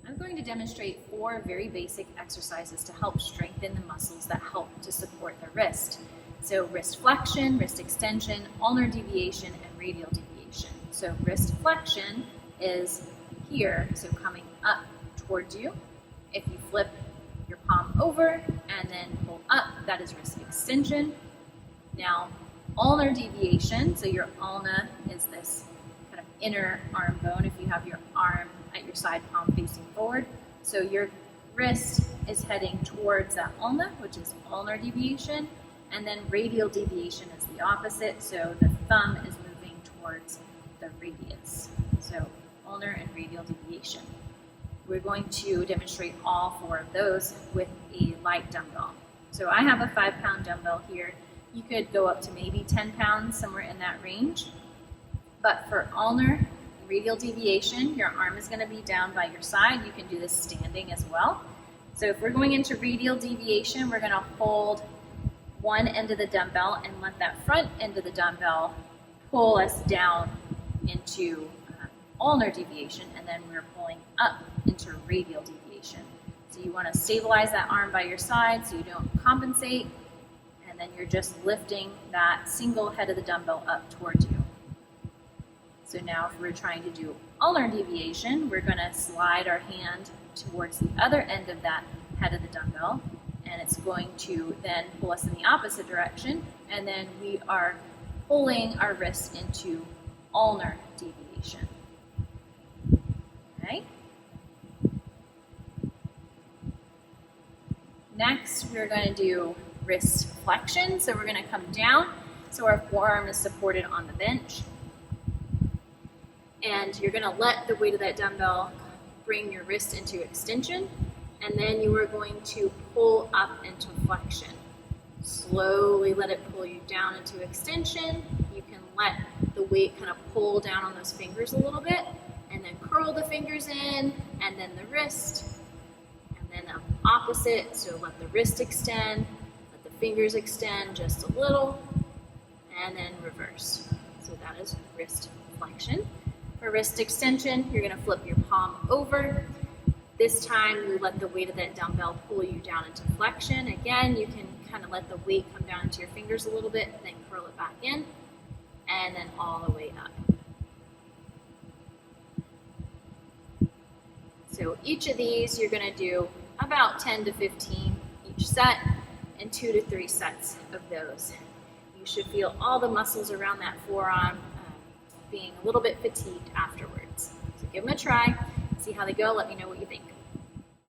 I'm going to demonstrate 4 very basic exercises to help strengthen the muscles that help to support the wrist. So wrist flexion, wrist extension, ulnar deviation, and radial deviation. So wrist flexion is here, so coming up towards you. If you flip your palm over and then pull up, that is wrist extension. Now, ulnar deviation, so your ulna is this kind of inner arm bone if you have your arm at your side palm facing forward. So your wrist is heading towards that ulna, which is ulnar deviation, and then radial deviation is the opposite, so the thumb is moving towards the radius. So ulnar and radial deviation. We're going to demonstrate all 4 of those with a light dumbbell. So I have a 5-pound dumbbell here. You could go up to maybe 10 pounds, somewhere in that range. But for ulnar and radial deviation, your arm is going to be down by your side. You can do this standing as well. So if we're going into radial deviation, we're going to hold one end of the dumbbell and let that front end of the dumbbell pull us down into ulnar deviation, and then we're pulling up into radial deviation. So you want to stabilize that arm by your side so you don't compensate, and then you're just lifting that single head of the dumbbell up towards you. So now if we're trying to do ulnar deviation, we're going to slide our hand towards the other end of that head of the dumbbell, and it's going to then pull us in the opposite direction, and then we are pulling our wrist into ulnar deviation. Okay. Next, we're going to do wrist flexion. So we're going to come down so our forearm is supported on the bench. And you're going to let the weight of that dumbbell bring your wrist into extension. And then you are going to pull up into flexion. Slowly let it pull you down into extension. You can let the weight kind of pull down on those fingers a little bit. And then curl the fingers in, and then the wrist, and then the opposite, so let the wrist extend, let the fingers extend just a little, and then reverse. So that is wrist flexion. For wrist extension, you're going to flip your palm over. This time, you let the weight of that dumbbell pull you down into flexion. Again, you can kind of let the weight come down into your fingers a little bit, then curl it back in, and then all the way up. So each of these you're going to do about 10 to 15 each set, and 2 to 3 sets of those. You should feel all the muscles around that forearm being a little bit fatigued afterwards. So give them a try, see how they go, let me know what you think.